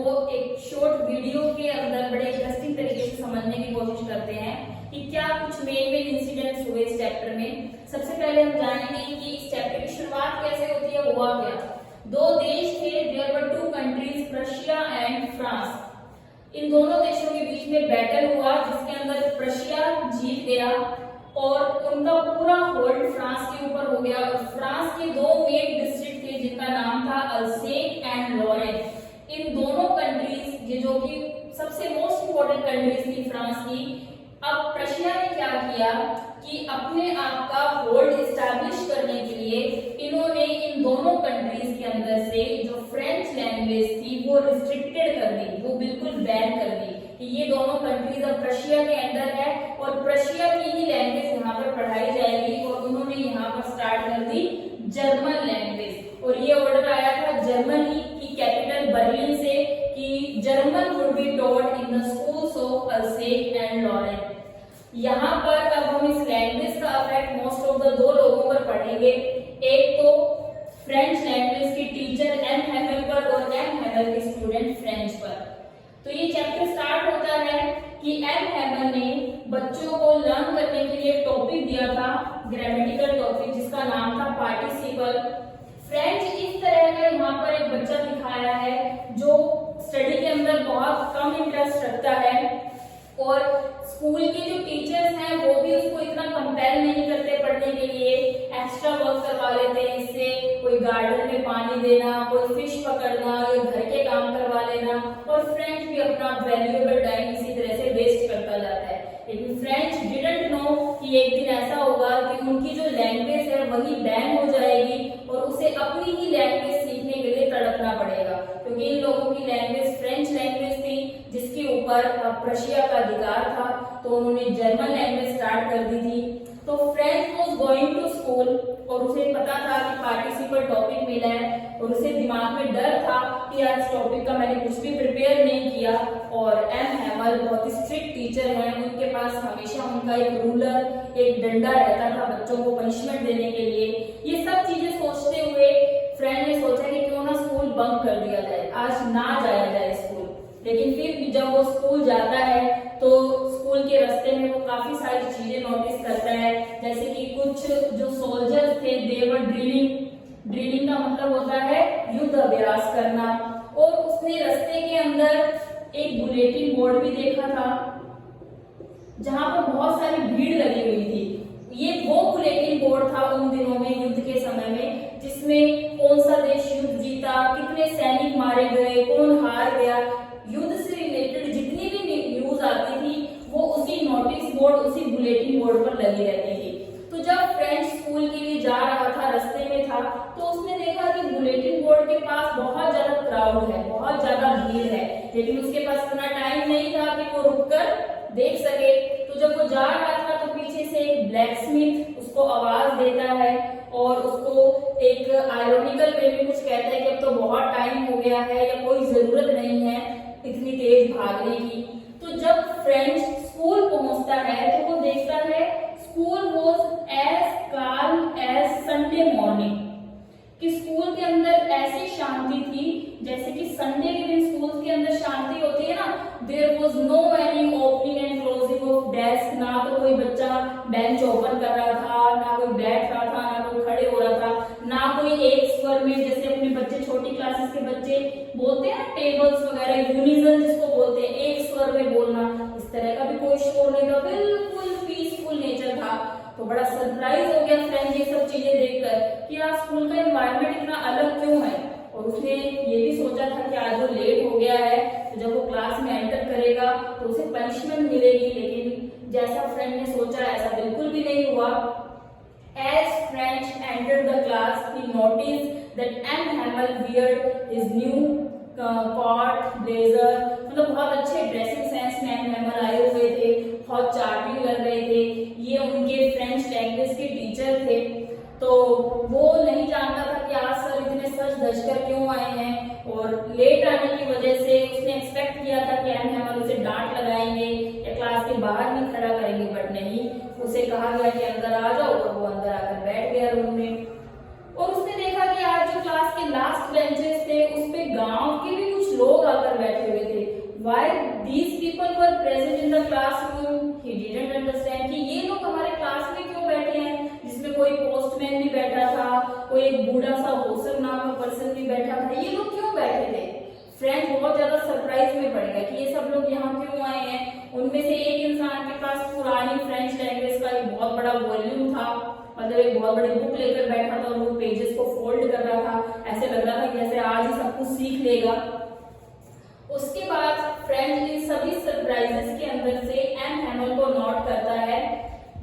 वो एक short video के अंदर बड़े इंटरेस्टिंग तरीके से समझने की कोशिश करते हैं कि क्या कुछ मेन इंसिडेंट्स हुए इस चैप्टर में। सबसे पहले हम जानेंगे कि इस चैप्टर की शुरुआत कैसे होती है, हुआ क्या। दो देश थे, there were two countries, Prussia and France. इन दोनों देशों के बीच में बैटल हुआ जिसके अंदर प्रशिया जीत गया और उनका पूरा होल्ड फ्रांस के ऊपर हो गया। और फ्रांस के दो मेन डिस्ट्रिक्ट थे जिनका नाम था अल्सेक एंड लॉरेन। इन दोनों कंट्रीज ये जो कि सबसे मोस्ट इंपोर्टेंट कंट्रीज थी फ्रांस की। अब प्रशिया ने क्या किया कि अपने आप का होल्ड एस्टैब्लिश करने के लिए इन्होंने इन दोनों कंट्रीज के अंदर से जो फ्रेंच लैंग्वेज थी वो रिस्ट्रिक्टेड कर दी, वो बिल्कुल बैन कर दी कि ये दोनों कंट्रीज अब प्रशिया के अंदर है और प्रशिया की ही लैंग्वेज यहाँ पर पढ़ाई जाएगी। और उन्होंने यहाँ पर स्टार्ट कर दी जर्मन लैंग्वेज। और ये ऑर्डर आया था जर्मनी की कैपिटल बर्लिन से कि German would be taught in the schools of Alsace and Lorraine. यहाँ पर अब हम इस लैंग्वेज का इफेक्ट मोस्ट ऑफ द दो लोगों पर पढ़ेंगे। एक तो फ्रेंच लैंग्वेज की टीचर एम हैमल पर और एम हैमल की स्टूडेंट फ्रेंच पर। तो ये चैप्टर स्टार्ट होता है कि एम हैमल ने बच्चों को लर्न करने के लिए टॉपिक दिया था, ग्रामेटिकल टॉपिक जिसका नाम था पार्टिसिपल। फ्रेंच इस तरह का यहाँ पर एक बच्चा दिखाया है जो स्टडी के अंदर बहुत कम इंटरेस्ट रखता है और स्कूल के जो टीचर्स हैं वो भी उसको इतना कंपेल नहीं करते पढ़ने के लिए, एक्स्ट्रा वर्क करवा लेते हैं इससे, कोई गार्डन में पानी देना, कोई फिश पकड़ना या घर के काम करवा लेना। और फ्रेंच भी अपना वैल्यूएबल टाइम इसी तरह से वेस्ट करता जाता है। लेकिन फ्रेंच डिडंट नो कि एक दिन ऐसा होगा कि उनकी जो लैंग्वेज है वही बैन हो जाएगी और उसे अपनी ही लैंग्वेज सीखने के लिए तड़पना पड़ेगा, क्योंकि इन लोगों की लैंग्वेज फ्रेंच लैंग्वेज थी जिसके ऊपर प्रशिया का अधिकार था। तो उन्होंने जर्मन लैंग्वेज स्टार्ट कर दी थी। तो French was going to school और उसे पता था कि पार्टिसिपल टॉपिक मिला है और उसे दिमाग में डर था कि आज टॉपिक का मैंने कुछ भी प्रिपेयर नहीं किया। और एम हैमल बहुत ही स्ट्रिक्ट टीचर हैं, उनके पास हमेशा उनका एक रूलर, एक डंडा रहता था बच्चों को पनिशमेंट देने के लिए। ये सब चीजें सोचते हुए फ्रेंड ने सोचा कि क्यों ना स्कूल बंक कर दिया जाए, आज ना जाया जाए स्कूल। लेकिन फिर जब वो स्कूल जाता है तो स्कूल के रास्ते में वो काफी सारी चीजें नोटिस करता है, जैसे कि कुछ जो सोल्जर्स थे दे वर ड्रिलिंग का मतलब होता है युद्ध अभ्यास करना। और उसने रास्ते के अंदर एक बुलेटिन बोर्ड भी देखा था जहां पर बहुत सारी भीड़ लगी हुई थी। ये वो बुलेटिन बोर्ड था उन दिनों में युद्ध के समय में जिसमें कौन सा देश युद्ध जीता, कितने सैनिक मारे गए, कौन हार गया, युद्ध से रिलेटेड जितनी भी न्यूज आती थी वो उसी नोटिस बोर्ड, उसी बुलेटिन बोर्ड पर लगी रहती थी। तो जब फ्रेंच स्कूल के लिए जा रहा था, रास्ते में था, तो उसने देखा कि बुलेटिन बोर्ड के पास बहुत ज्यादा क्राउड है, बहुत ज्यादा भीड़ है, लेकिन उसके पास इतना टाइम नहीं था कि वो रुककर देख सके। तो जब वो जा रहा था तो पीछे से एक ब्लैकस्मिथ उसको आवाज देता है और उसको एक आयरोनिकल वे में कुछ कहता है कि अब तो बहुत टाइम हो गया है या कोई जरूरत नहीं है इतनी तेज भागने की। तो जब फ्रेंच स्कूल पहुंचता है तो वो देखता है school was as calm as Sunday morning, कि स्कूल के अंदर ऐसी शांति थी जैसे कि संडे के दिन स्कूल के अंदर शांति होती है ना। There was no any opening and closing of desk, ना तो कोई बच्चा बेंच ओपन कर रहा था, ना कोई बैठ रहा था, ना कोई खड़े हो रहा था, ना कोई एक स्वर में जैसे अपने बच्चे छोटी क्लासेस के बच्चे बोलते हैं टेबल्स वगैरह, यूनिजन जिसको बोलते हैं, एक स्वर में बोलना, इस तरह का भी कोई शोर नहीं था, बिल्कुल पीसफुल नेचर था। तो बड़ा सरप्राइज हो गया फ्रेंड ये सब चीजें देखकर कि आज स्कूल का एनवायरनमेंट इतना अलग क्यों है। और उसने ये भी सोचा था कि आज वो लेट हो गया है तो जब वो क्लास में एंटर करेगा तो उसे पनिशमेंट मिलेगी, लेकिन जैसा फ्रेंड ने सोचा ऐसा बिल्कुल भी नहीं हुआ। As French entered the class, he noticed that M. Hamel weared his new coat, blazer, मतलब बहुत अच्छे ड्रेसिंग सेंस में एम हैमल आए हुए थे, बहुत चार्टिंग लग रहे थे। ये उनके फ्रेंच लैंग्वेज के टीचर थे। तो वो नहीं जानता था कि आज सर इतने सज धज कर क्यों आए हैं और लेट आने की वजह से उसने एक्सपेक्ट किया था कि एम हैमल उसे डांट लगाएंगे या क्लास के बाहर भी खड़ा करेंगे, बट नहीं, उसे कहा गया कि अंदर आ जाओ और वो अंदर आकर बैठ गया रूम में। और उसने देखा कि आज जो क्लास के लास्ट बेंचेस थे उस पे गांव के भी कुछ लोग आकर बैठे why these people were present in the classroom, he didn't understand कि ये लोग हमारे क्लास में क्यों बैठे हैं, जिसमें कोई पोस्टमैन भी बैठा था, कोई एक बूढ़ा सा होसर नाम का पर्सन भी बैठा था, ये लोग क्यों बैठे थे। फ्रेंड्स बहुत ज्यादा सरप्राइज में पड़ गया कि ये सब लोग यहाँ क्यों आए हैं। उनमें से एक इंसान के पास पुरानी फ्रेंच लैंग्वेज का एक बहुत बड़ा वॉल्यूम था, मतलब एक बहुत बड़ी बुक लेकर बैठा था और वो पेजेस को फोल्ड कर रहा था, ऐसे लग रहा था कि जैसे आज ही सब कुछ सीख लेगा। उसके बाद फ्रेंड इन सभी सरप्राइजेस के अंदर से एम हैमल को नोट करता है,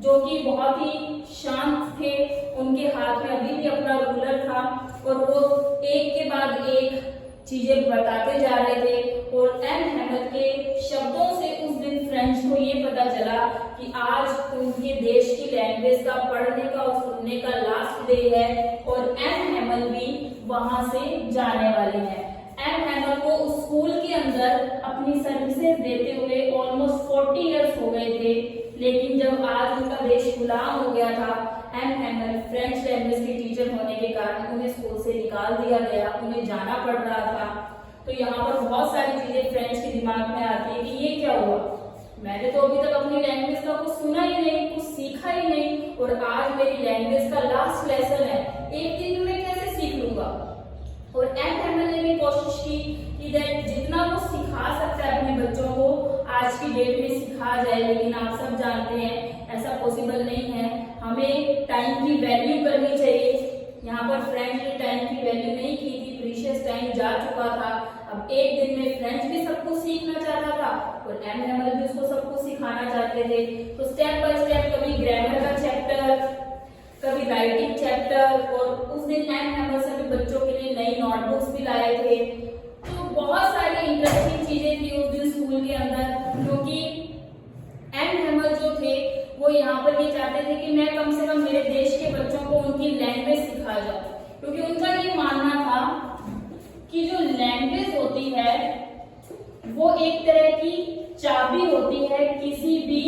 जो कि बहुत ही शांत थे, उनके हाथ में अभी भी अपना रूलर था और वो एक के बाद एक चीजें बताते जा रहे थे। और एम हैमल के शब्दों से उस दिन फ्रेंच को ये पता चला कि आज उनके देश की लैंग्वेज का पढ़ने का और सुनने का लास्ट डे है और एम हैमल भी वहां से जाने वाले हैं। एम हैमल को उस स्कूल के अंदर अपनी सर्विसेज देते हुए ऑलमोस्ट 40 इयर्स हो गए थे, लेकिन जब आज उनका देश गुलाम हो गया था, एम हैमल फ्रेंच लैंग्वेज के टीचर होने के कारण उन्हें स्कूल से निकाल दिया गया, उन्हें जाना पड़ रहा था। तो यहाँ पर बहुत सारी चीजें फ्रेंच के दिमाग में आती है कि ये क्या हुआ, मैंने तो अभी तक अपनी लैंग्वेज का कुछ सुना ही नहीं, कुछ सीखा ही नहीं, और आज मेरी लैंग्वेज का लास्ट लेसन है, एक दिन में कैसे सीख लूंगा। और एम हैमल ने भी कोशिश की कि जितना वो सिखा सकता है अपने बच्चों को आज की डेट में सिखा जाए, लेकिन आप सब जानते हैं ऐसा पॉसिबल नहीं है। हमें टाइम की वैल्यू करनी चाहिए। यहाँ पर फ्रेंच ने टाइम की वैल्यू नहीं की थी, प्रीशियस टाइम जा चुका था। अब एक दिन में फ्रेंच भी सब कुछ सीखना चाहता था और एम हैमल भी उसको सब कुछ सिखाना चाहते थे। तो स्टेप बाय स्टेप कभी ग्रामर का चैप्टर, कभी राइटिंग चैप्टर, और उस दिन एम हैमल सभी बच्चों के लिए नई नोटबुक्स भी लाए थे। तो बहुत सारी इंटरेस्टिंग चीजें थी उस दिन स्कूल के अंदर, क्योंकि एम हैमल जो थे वो यहाँ पर ये चाहते थे कि मैं कम से कम मेरे देश के बच्चों को उनकी लैंग्वेज सिखा जाऊं, क्योंकि उनका ये मानना था कि जो लैंग्वेज होती है वो एक तरह की चाबी होती है किसी भी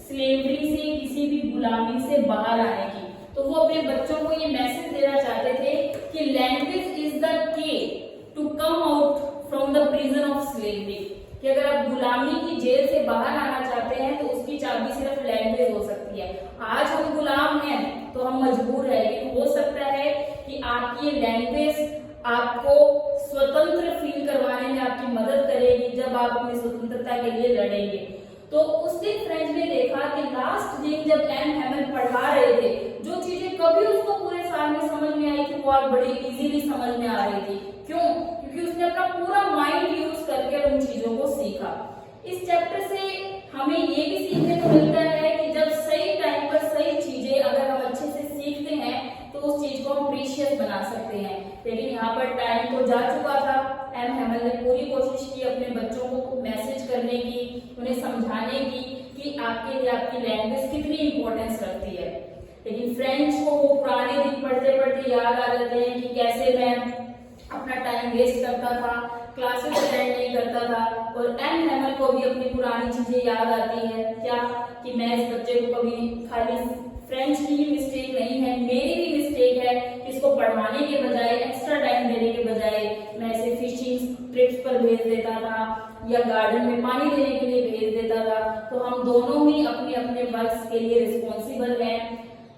स्लेवरी से, किसी भी गुलामी से बाहर आने की। तो वो अपने बच्चों को ये मैसेज देना चाहते थे कि language is the key to come out from the prison of slavery, कि अगर आप गुलामी की जेल से बाहर आना चाहते हैं तो उसकी चाबी सिर्फ लैंग्वेज हो सकती है। आज हम गुलाम हैं तो हम मजबूर हैं, लेकिन हो सकता है कि आपकी लैंग्वेज आपको स्वतंत्र फील करवाने में आपकी मदद करेगी जब आप अपनी स्वतंत्रता के लिए लड़ेंगे। तो उस दिन फ्रेंच ने देखा कि लास्ट दिन जब एम हैमल पढ़ा रहे थे, जो चीजें कभी उसको पूरे साल में समझ में आई थी वो आज बड़ी इजीली समझ में आ रही थी। क्यों? क्योंकि उसने अपना पूरा माइंड यूज करके उन चीजों को सीखा। इस चैप्टर से हमें ये भी सीखने को मिलता है कि जब सही टाइम पर सही चीजें अगर हम अच्छे से सीखते हैं तो उस चीज को हम प्रीशियस बना सकते हैं। लेकिन यहाँ पर टाइम तो जा चुका था। एम हैमल ने पूरी कोशिश की अपने बच्चों को मैसेज करने की, उन्हें समझाने की कि आपके लिए आपकी लैंग्वेज कितनी इंपॉर्टेंस रखती है। लेकिन फ्रेंच को वो पुराने दिन पढ़ते पढ़ते याद आ जाते हैं कि कैसे मैं अपना टाइम वेस्ट करता था, क्लासेस अटेंड नहीं करता था। और एम हैमल को भी अपनी पुरानी चीजें याद आती है, क्या कि मैं इस बच्चे को कभी खाली फ्रेंच की ही मिस्टेक नहीं है, मेरी भी मिस्टेक है, इसको पढ़ाने के बजाय, एक्स्ट्रा टाइम देने के बजाय मैं इसे फिशिंग ट्रिप्स पर भेज देता था या गार्डन में पानी देने के लिए भेज देता था। तो हम दोनों ही अपने अपने वर्क्स के लिए रिस्पॉन्सिबल हैं।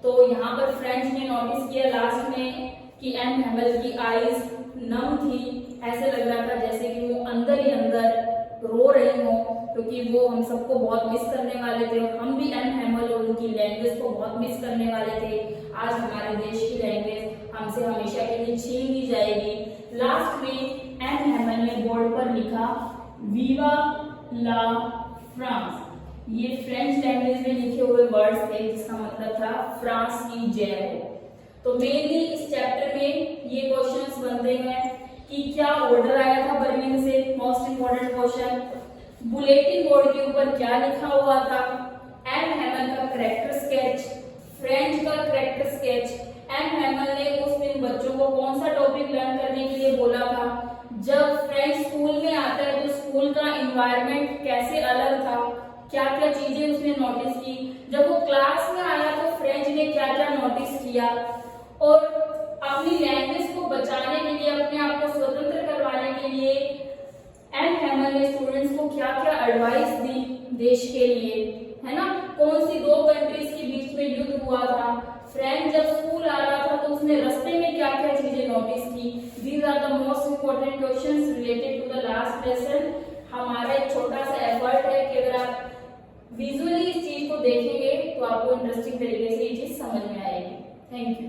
तो यहाँ पर फ्रेंच ने नोटिस किया लास्ट में कि एम हैमल की आईज नम थी, ऐसे लग रहा था जैसे कि वो अंदर ही अंदर रो रही हो, क्योंकि वो हम सबको बहुत मिस करने वाले थे और हम भी एम हैमल और उनकी लैंग्वेज को बहुत मिस करने वाले थे। आज हमारे देश की लैंग्वेज हमसे हमेशा के लिए छीन ली जाएगी। लास्ट में एम हैमल ने बोर्ड पर लिखा वीवा ला फ्रांस। ये फ्रेंच लैंग्वेज में लिखे हुए वर्ड्स थे जिसका मतलब था फ्रांस की जय हो। तो मेनली इस चैप्टर में ये क्वेश्चंस बनते हैं कि क्या ऑर्डर आया था बर्लिन से, most important question. Bulletin board के ऊपर क्या लिखा हुआ था, एम हैमल का कैरेक्टर स्केच, फ्रेंच का कैरेक्टर स्केच। एम हैमल ने उस दिन बच्चों को कौन सा टॉपिक लर्न करने के लिए बोला था, जब फ्रेंच स्कूल में आता है तो स्कूल का एनवायरनमेंट कैसे अलग था, क्या क्या चीजें उसने नोटिस की, जब वो क्लास में आया तो फ्रेंच ने क्या क्या नोटिस किया, और अपनी लैंग्वेज को बचाने के लिए, अपने आप को स्वतंत्र करवाने के लिए एम हैमल मैडम ने स्टूडेंट्स को क्या क्या एडवाइस दी देश के लिए, है ना। कौन सी 2 कंट्रीज के बीच में युद्ध हुआ था, फ्रेंड जब स्कूल आ रहा था तो उसने रास्ते में क्या क्या चीजें नोटिस की। These are the most important questions related to the last lesson. हमारा एक छोटा सा एफर्ट है कि अगर आप विजुअली इस चीज को देखेंगे तो आपको इंटरेस्टिंग तरीके से ये चीज समझ में आएगी। Thank you.